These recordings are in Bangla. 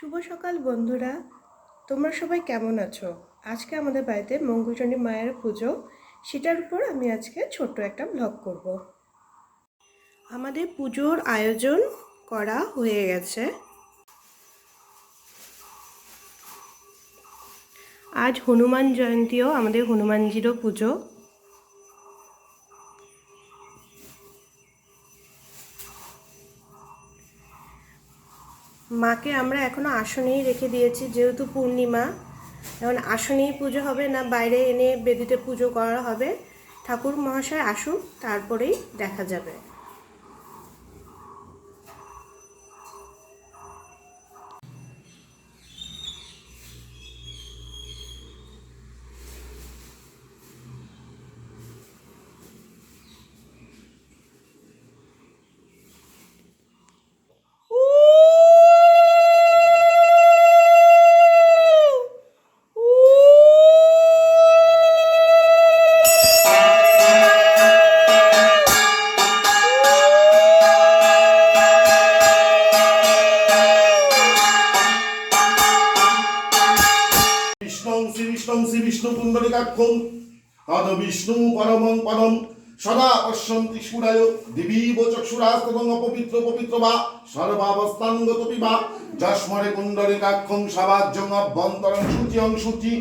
শুভ সকাল বন্ধুরা, তোমরা সবাই কেমন আছো? আজকে আমাদের বাড়িতে মঙ্গলচণ্ডী মায়ের পুজো, সেটার উপর আমি আজকে ছোট্ট একটা ব্লগ করব। আমাদের পুজোর আয়োজন করা হয়ে গেছে। আজ হনুমান জয়ন্তীও, আমাদের হনুমানজিরও পুজো। মাকে আমরা এখনো আসনেই রেখে দিয়েছি, যেহেতু পূর্ণিমা। এখন আসনেই পুজো হবে না বাইরে এনে বেদিতে পুজো করা হবে? ঠাকুর মহাশয় আসুন, তারপরেই দেখা যাবে। শ্রী বিষ্ণু পুণ্ডরিকাক্ষং তদ বিষ্ণু পরমং পদম সদা পশ্যন্তি সুরায় দিবীব চক্ষুরাস্তবং অপবিত্র পবিত্র বা সর্বাবস্থানগতপি বা যস্মরে পুণ্ডরিকাক্ষং সবাজ্যং অভ্যন্তরং শুচিয়ং শুচি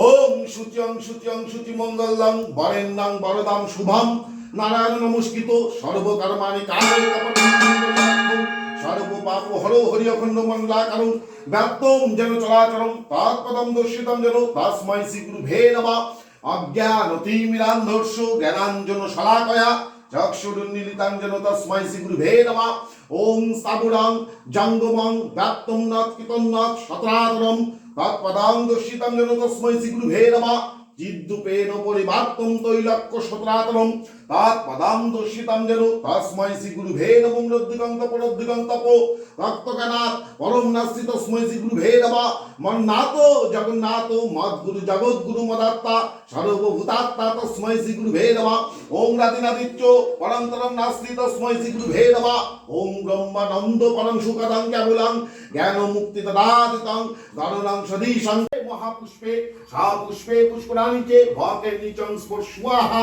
ওম শুচিয়ং শুচিয়ং শুচি মঙ্গলং বরেণ্যং বরদাম শুভম নারায়ণ নমস্কৃত সর্বকর্মাণি কারয়কপটং সর্বপাপ হর হরি অখণ্ড মণ্ডলাকারং ব্যাপ্তম যেন চরাচরম তৎপদম দর্শিতম যেন তস্मै শ্রী গুরুভে নমঃ অজ্ঞানতিমিরান্ধস্য জ্ঞানাঞ্জন শলাকয়া চক্ষুরুন্মীলিতাং যেন তস্मै শ্রী গুরুভে নমঃ ওম স্থাবুরং জঙ্গমং ব্যাপ্তম নাৎকিতং নাৎ সতরাতরম তৎপদং দর্শিতম যেন তস্मै শ্রী গুরুভে নমঃ জিদ্দুপেন পরিবার্তম তৈলক্য সতরাতরম তৎপদং দর্শিতম যেন তস্मै শ্রী গুরুভে নমঃ রদ্দিগন্ত পরদ্দিগন্ত পো রক্তকানাথ পরম নাস্তি তস্मै শ্রী গুরুভে নমঃ মন্নাথ জগন্নাথ মদ্গুরু জগদ্গুরু মদাত্তা সর্বভূতাত্মা তস্मै শ্রী গুরুভে নমঃ ওম রাতিনাদিত্য পরন্তরম নাস্তি তস্मै শ্রী গুরুভে নমঃ ওম ব্রহ্মানন্দ পরম সুখদং কেবলং জ্ঞান মুক্তি তদাদিতং গণনং সদীশং মহাপুষ্পে পুষ্পে পুষ্করাণীতে ভকের নিচং স্পর্শাহা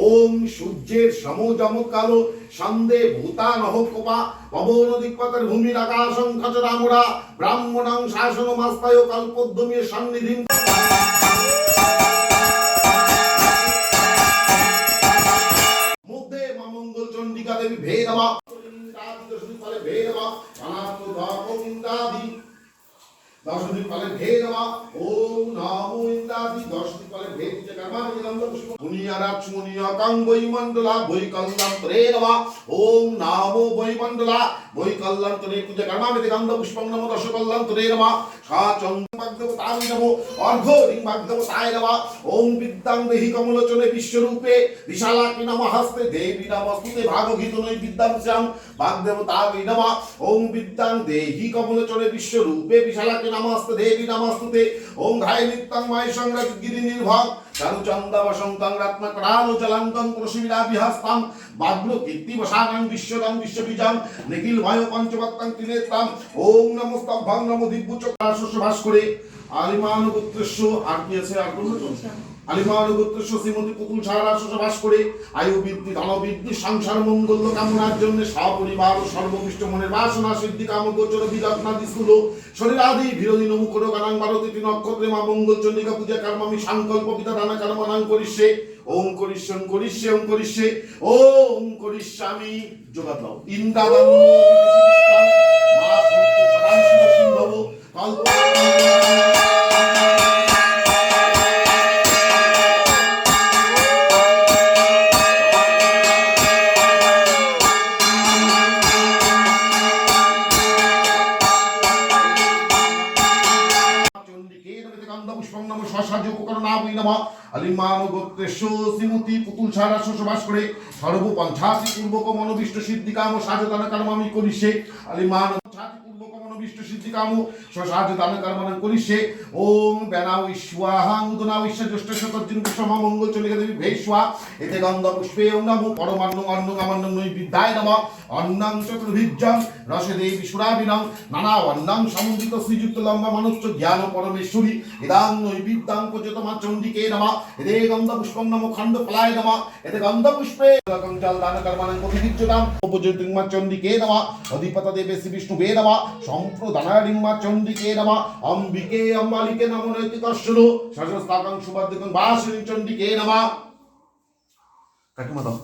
ওম সূর্যের সমজম কালো সন্দে ভূতানহ কোপা পবন দিকপতের ভূমির আকাশং খচরামুরা ব্রাহ্মণং শাসনমাস্তায় কল্পোদ্যমীর সন্নিধিম মধ্যে মা মঙ্গল চণ্ডিকা দেবী ভে নমঃ দশমী ফলে ভে নমঃ অনাত্ম গোবিন্দাদি দশমী ফলে ভে নমঃ ওম নমো ইন্দ্রাদি দশমী ফলে ভে যে কর্মাণি গন্ধ পুষ্প মুনিয়া রাজমুনিয়া কাং বৈমণ্ডলা বৈকল্যান্তরে নমঃ ওম নমো বৈমণ্ডলা বৈকল্যান্তরে পূজা কর্মাণি গন্ধ পুষ্পং নমঃ দশ কল্যান্তরে নমঃ সাচং বাগদেবতায় নমঃ অর্ঘ্যরিং বাগদেবতায় নমঃ ওম বিদ্যাং দেহি কমলোচনে বিশ্বরূপে বিশালাকি নমঃ হস্তে দেবী নমস্তুতে ভাগগীত নৈ বিদ্যাং স্যাং বাগদেবতায় নমঃ ওম বিদ্যাং দেহি কমলোচনে বিশ্বরূপে বিশালাকি নমস্তে দেবী নমস্তুতে ওম ধায় নিত্যং মায় সংরাজ গিরি নির্ভগ চারুচন্দাবসন্তং রত্নকরালোচলান্তং প্রসীমিনা বিহাস্তাং বাগ্ন কীর্তিবসানং বিশ্বদং বিশ্ববীজং নিখিল ভয় পঞ্চবক্তং ত্রিনেত্রাম ওম নমস্তভ্যং নমো দিব্যচক্রাশস্য ভাস করে আলিমানুগোত্রস্য আর কি আছে আর কোন আলিমানুগোত্রস্য শ্রীমতী পুতুল ছাড়াশস্য ভাস করে আয়ু বৃদ্ধি ধন বৃদ্ধি সংসার মঙ্গল কামনার জন্য সপরিবার ও সর্ববিষ্ট মনের বাসনা সিদ্ধি কাম গোচর বিরত্নাদি স্থূল শরীরাদি বিরোধী মুখ রোগানাং ভারতীতি নক্ষত্রে মা মঙ্গল চণ্ডিকা পূজা কর্মামি সংকল্প পিতা দানা কর্মানাং করিষ্যে ওম করিষ্যং করিষ্যে ওম করিষ্যে ওম করিষ্যামি যোগাত দাও ইন্দ্রাদান মা সন্তু সদাশিব সিন্ধব কল্প শ্রীমতী পুতুল ছাড়া শোষবাস করে সর্বপঞ্চাশি পূর্বক মনোবিষ্ট সিদ্ধি কাম সাজতানা কাম আমি করিছে আলিমান ছাতি পূর্বক ইষ্ট সিদ্ধি কামো স্বসাজ দান কর্মণং করিষ্যে। ওম ব্যানাউ স্বাহা উদনাউ জ্যেষ্ঠ শতর্জুন কুসুমা মঙ্গল চন্ডিকা দেবী ভেস্বা এতে গন্ধ পুষ্পে ওম নমো পরমান্নং অন্নং আমান্নং নৈবিদ্যায় নমঃ। অন্নং চতুর্ভিজ্জং রসে দেবী সুরাবিনং নানা অন্নং সমন্বিত শ্রীযুক্ত লম্বা মানুষ্য জ্ঞান পরমেশ্বরী ইদাং নৈবিদ্যাং পর্যতমা চণ্ডিকে নমঃ। এতে গন্ধ পুষ্পং নমো খণ্ড ফলায় নমঃ। এতে গন্ধ পুষ্পে জল দান কর্মণং প্রতিবিজ্জতাম উপযোতির্মা চণ্ডিকে নমঃ। অধিপত দেবে শ্রী বিষ্ণুবে নমঃ। সম্প্রদানারিম্মা চণ্ডিকে নমঃ। অম্বিকে অম্বালিকে নমো নৈতিকশ্বর সহস্রাকাং সুবাদ্যকং বাসিনী চণ্ডিকে নমঃ। কাকিমা দাও।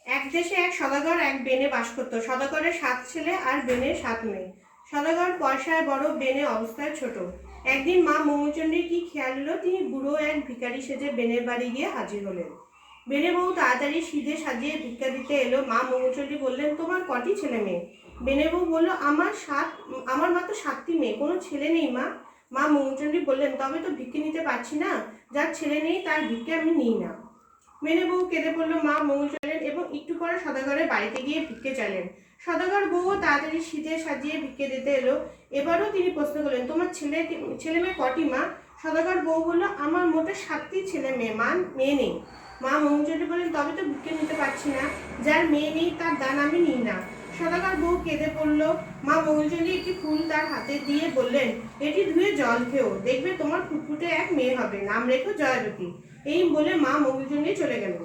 এক দেশে এক সদাগর এক বেনে বাস করত। সদাগরের 7 ছেলে আর বেনের 7 মেয়ে। সদাগর পয়সায় বড়, বেনে অবস্থায় ছোট। একদিন মা মঙ্গলচণ্ডীর কি খেয়াল হলো, তিনি বুড়ো এক ভিখারি সেজে বেনের বাড়ি গিয়ে হাজির হলেন। বেনে বউ তাড়াতাড়ি সিধে সাজিয়ে ভিক্ষা দিতে এলো। মা মঙ্গলচণ্ডী বললেন, তোমার কটি ছেলে মেয়ে? বেনে বউ বলল, আমার মাত্র 7টি মেয়ে, কোনো ছেলে নেই মা। মা মঙ্গলচণ্ডী বললেন, তবে তো ভিক্ষে নিতে পারছি না, যার ছেলে নেই তার ভিক্ষে আমি নিই না। বেনে বউ কেঁদে পড়লো। মা মঙ্গলচণ্ডী এবং একটু পরে সদাগরের বাড়িতে গিয়ে ভিক্ষে চাইলেন। সদাগর বউ তাড়াতাড়ি সিধে সাজিয়ে ভিক্ষে দিতে এলো। এবারও তিনি প্রশ্ন করলেন, তোমার ছেলে মেয়ে কটি মা? সদাগর বউ বলল, আমার মোটে 7টি ছেলে মেয়ে মা, মেয়ে নেই। মা মঙ্গলচণ্ডী বললেন, তবে তো ভিক্ষে নিতে পারছি না, যার মেয়ে নেই তার দান আমি নিই না। সদাগর বউ কেঁদে পড়লো। মা মঙ্গলচণ্ডী একটি ফুল তার হাতে দিয়ে বললেন, এটি ধুয়ে জল খেও, দেখবে তোমার ফুটফুটে এক মেয়ে হবে, নাম রেখো জয়বতী। এই বলে মা মঙ্গলচণ্ডী চলে গেলেন।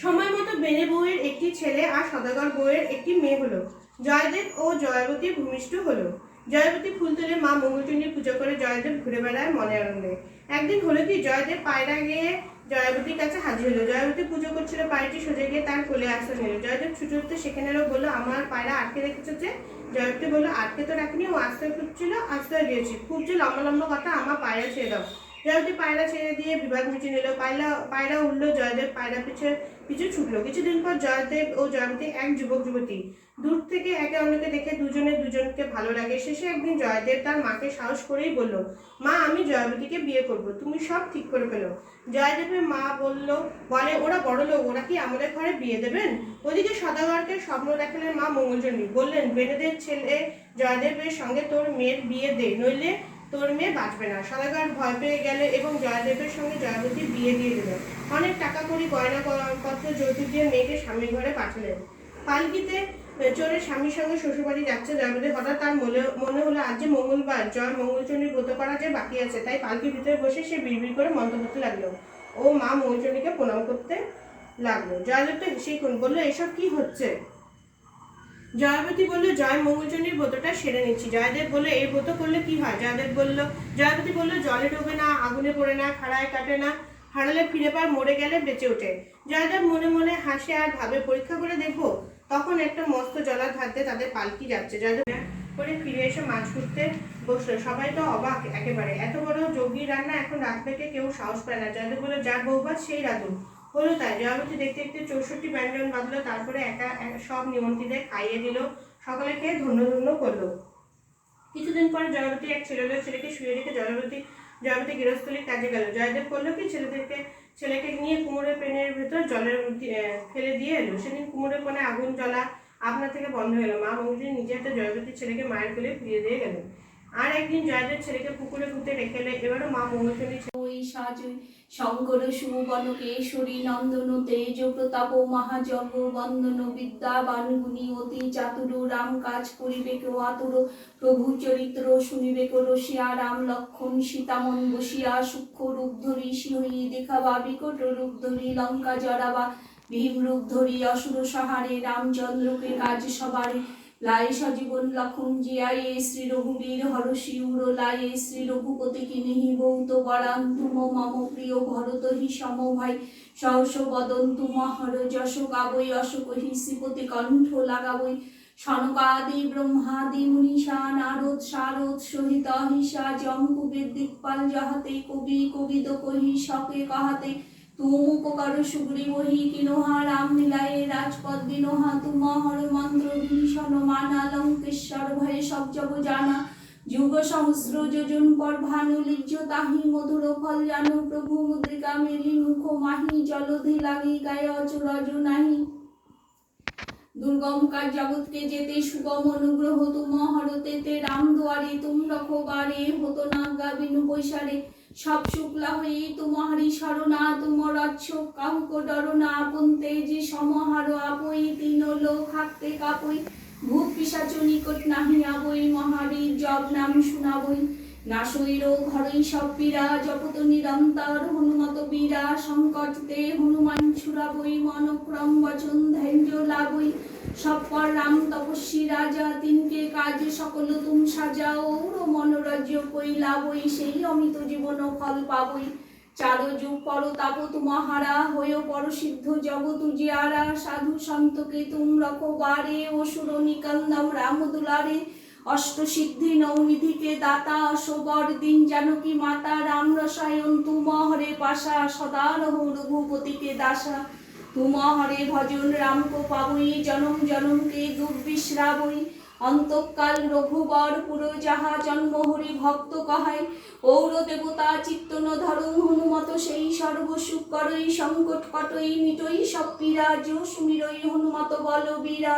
সময় মতো বেনে বউয়ের একটি ছেলে আর সদাগর বউয়ের একটি মেয়ে হলো। জয়দেব ও জয়বতী ভূমিষ্ঠ হলো। জয়বতী ফুল তুলে মা মঙ্গলচণ্ডীর পুজো করে জয়দেব ঘুরে বেড়ায় মনে আনন্দে। একদিন হলো কি, জয়দেব পায়রা গিয়ে জয়বতীর কাছে হাজির হলো। জয়বতী পুজো করছিল, পায়রাটি সোজা গিয়ে তার কোলে আসতে নিল। জয়দেব ছুটে উঠতে সেখানে এলো, বললো, আমার পায়রা আটকে রেখেছে যে? জয়বতী বললো, আটকে তো রাখিনি, ও আশ্রয় খুঁজছিল, আশ্রয় দিয়েছি। খুব যে লম্বা লম্বা কথা, আমার পায়রা ছেড়ে দাও। জয়বতী পায়রা ছেড়ে দিয়ে বিবাদ মিটিয়ে নিল। পায়রা উঠলো, জয়দেব পায়রা পিছু ছুটলো। কিছুদিন পর জয়দেব ও জয়বতী এক যুবক যুবতী। দূর থেকে একে অন্যকে দেখে দুজনকে ভালো লাগে। শেষে একদিন জয়দেব তার মাকে সাহস করেই বলল, মা, আমি জয়বতীকে বিয়ে করব, তুমি সব ঠিক করে ফেলো। জয়দেবের মা বলে, ওরা বড় লোক, ওরা কি আমাদের ঘরে বিয়ে দেবেন? ওদিকে সদাগরকে স্বপ্ন দেখালেন মা মঙ্গলচণ্ডী। বললেন, বেনেদের ছেলে জয়দেবের সঙ্গে তোর মেয়ের বিয়ে দে, নইলে তোর মেয়ে বাঁচবে না। সদাগর ভয় পেয়ে গেল এবং জয়দেবের সঙ্গে জয়বতীর বিয়ে দিয়ে দিল। অনেক টাকা কড়ি গয়নাপত্র যৌতুক দিয়ে মেয়েকে স্বামীর ঘরে পাঠালেন। পালকিতে চড়ে স্বামীর সঙ্গে শ্বশুরবাড়ি যাচ্ছে জয়বতী। হঠাৎ তার মনে হলো, আজ যে মঙ্গলবার, জয় মঙ্গলচণ্ডীর ব্রত করা যে বাকি আছে। তাই পালকির ভিতরে বসে সে বিড়বিড় করে মন্ত্র করতে লাগলো ও মা মঙ্গলচণ্ডীকে প্রণাম করতে লাগলো। জয়দেব তো হেসেই বললো, এসব কি হচ্ছে? জয়বতী বলল, জয় মঙ্গলচণ্ডীর ব্রতটা সেরে নিচ্ছি। জয়দেব বলল, এই ব্রত করলে কি হয়? জয়বতী বলল, জলে ডোবে না, আগুনে পড়ে না, খাড়ায় কাটে না, হারালে ফিরে পায়, মরে গেলে বেঁচে ওঠে। জয়দেব মনে মনে হাসে আর ভাবে, পরীক্ষা করে দেখবো। তখন একটা মস্ত জলার ধারে তাদের পালকি যাচ্ছে। জয়দেব করে ফিরে এসে মাছ ধরতে বসলো। সবাই তো অবাক একেবারে, এত বড় যোগীর রান্না এখন রাত থেকে কেউ সাহস পায় না। জয়দেব বলল, যার বউভাত সেই রাধুন। হলো তাই। জয়বতী দেখতে দেখতে 64 ব্যঞ্জন বাঁধলো, তারপরে একা সব নিমন্ত্রীদের খাইয়ে দিল। সকলে খেয়ে ধন্য ধন্য করলো। কিছুদিন পর জয়বতী এক ছেলেকে শুয়ে রেখে জয়বতী গৃহস্থলীর কাজে গেল। জয়দেব করলো কি, ছেলেকে নিয়ে কুমোরের পেনের ভেতর জলের ফেলে দিয়ে এলো। সেদিন কুমোরের কোণে আগুন জ্বলা আপনা থেকে বন্ধ হলো। মা মঙ্গলচণ্ডী নিজে হাতে জয়বতীর ছেলেকে মায়ের কোলে ফিরিয়ে দিয়ে গেলেন। আর একদিন জয়দেব ছেলেকে পুকুরে ঘুরতে রেখে এলে। এবারও মা মঙ্গলচণ্ডী ওই সাজই শঙ্কর সুবন কেশরী নন্দন তেজ প্রতাপ মহাযজ্ঞ বন্দন বিদ্যাবান গুণী অতি চাতুর রাম কাজ করিবে কেউ আতুর প্রভু চরিত্র শুনিবে কেউ রসিয়া রাম লক্ষণ সীতামন বসিয়া সূক্ষ্ম রূপ ধরি সিংহী দেখাবা বিকট রূপ ধরি লঙ্কা জড়াবা ভীম রূপ ধরি অসুর সহারে রামচন্দ্রকে কাজ সবারে লাই সজীবন লক্ষণ জিয়ায়ে শ্রী রঘুবীর হরষি উড়লায়ে শ্রী রঘুপতি কিনিহি বৌত বরান তুম মম প্রিয় ভরত হি সমভাই সহস বদন্তু মহর যশ গাবৈ অশোক হি শ্রীপতি কণ্ঠ লাগাবৈ সনকাদি ব্রহ্মাদি মুনিষা নারদ শারদ সহিত হিসা জম্বুবের দিকপাল যাহাতে কবি কবিদ কহি শকে কাহাতে তুম উপকার সুগ্রীব হি কিনোহা রাম মিলায়ে রাজপদ দিনোহা তুমহর মন্ত্র ভীষণ মানা লঙ্কেশ্বর ভয়ে সব জব জানা যুগ সহস্র যোজন পর ভানু লিজ্জ তাহি মধুর ফল জানো প্রভু মুদ্রিকা মেলি মুখ মাহি জলধি লাগি গায়ে অচরজ নাহি দুর্গম কাজ জগৎকে যেতে সুগম অনুগ্রহ তুম হরতেতে রাম দুয়ারে তুম রখবারে হতো না গা বিনু পৈসারে সব শুক্লা হয়ে তোমারি শরণা তুমর অচ্ছক কাহুক ডরনা আপন তেজে সমাহার আপই তিন লোক হাঁকতে কাপই ভূত পিশাচ নিকট নাহি আবই মহাবীর জব নাম শুনাবই নাশৈর ঘরই সব পীড়া জপত নিরন্তর হনুমত বীরা সংকটতে হনুমান ছুড়াবই মনক্রম বচন ধৈর্য লাভই সব পর রাম তপস্বী রাজা তিনকে কাজে সকল তুম সাজাও মনোরাজ্য কইলা বই সেই অমিত জীবন ফল পাবই চার যুগ পর তাপ তুমহারা হয়ে পরসিদ্ধ জগৎ জিয়ারা সাধু সন্তকে তুম রখবারে অসুর নিকন্দম রাম দুলারে অষ্ট সিদ্ধি নৌনিধিকে দাতা অশোবর দিন জানকী মাতা রাম রসায়ন তুমহরে পাশা সদা রহ রঘুপতিকে দাসা তুমহরে ভজন রামকো পাবই জনম জনমকে দুর্বিশ্রাবই অন্তকাল রঘুবর পুরো যাহা জন্ম হরি ভক্ত কহাই ঔর দেবতা চিত্তন ধরং হনুমত সেই সর্বসুখ করই সংকট কটই মিটই সব পীড়া যো সুমিরই হনুমত বল বীরা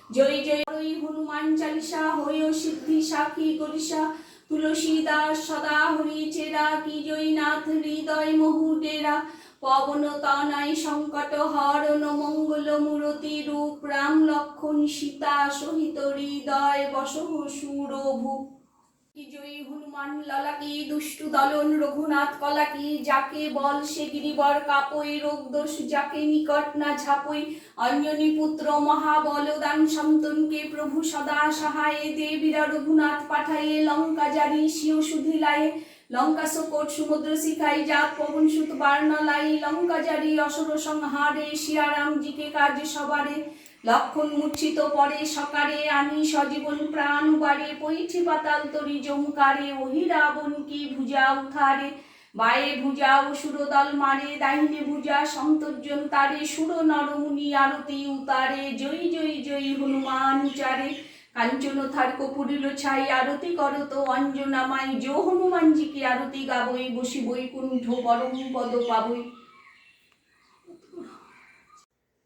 জয় জয় হনুমান চালিসা হইও সিদ্ধি সাক্ষী করিসা তুলসী দাস সদা হরি চেরা কি জয়নাথ হৃদয় মহু ডেরা পবন তনয় সংকট হরণ মঙ্গল মূরতি রূপ রাম লক্ষণ সীতা সহিত হৃদয় বসহ সুরভূপ কি জয়ী হনুমান ললাকি দুষ্টু দলন রঘুনাথ কলাকি যাকে বল সে গিরিবর কাপই রোগ দোষ যাকে নিকট না ঝাপই অঞ্জনী পুত্র মহাবলদান সন্তনকে প্রভু সদা সহায়ে দেবীরা রঘুনাথ পাঠায়ে লঙ্কা জারি সিও সুধিলায়ে লঙ্কা সকট সমুদ্র শিখাই জাত পবন সুত বার্ণালাই লঙ্কা জারি অসুর সংহারে সিয়ারামজিকে কাজ সবারে লক্ষণ মূর্ছিত পরে সকারে আমি সজীবন প্রাণ বাড়ে পৈঠি পাতাল তরি জমকারে ওহি রাবণ কি ভুজা উথারে বায়ে ভুজা অসুর দল মারে দাহিনে ভুজা সন্তর্জন তারে সুর নরমুনি আরতি উতারে জয় জয় জয় হনুমান উচারে কাঞ্চন থার কপুরিল ছাই আরতি করত অঞ্জনামাই জো হনুমানজিকে আরতি গাবই বসি বৈকুণ্ঠ পরম পদ পাবই।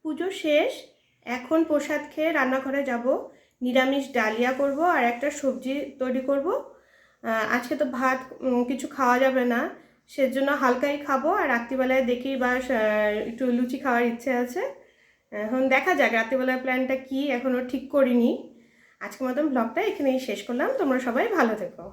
পুজো শেষ, এখন প্রসাদ খেয়ে রান্নাঘরে যাব, নিরামিষ ডালিয়া করব আর একটা সবজি তৈরি করব। আজকে তো ভাত কিছু খাওয়া যাবে না, সেজন্য হালকাই খাবো। আর রাত্রিবেলায় দেখি বা একটু লুচি খাওয়ার ইচ্ছে আছে। এখন দেখা যাক রাত্রিবেলার প্ল্যানটা কি, এখনও ঠিক করিনি। আজকের মতন ব্লগটা এখানেই শেষ করলাম। তোমরা সবাই ভালো থেকো।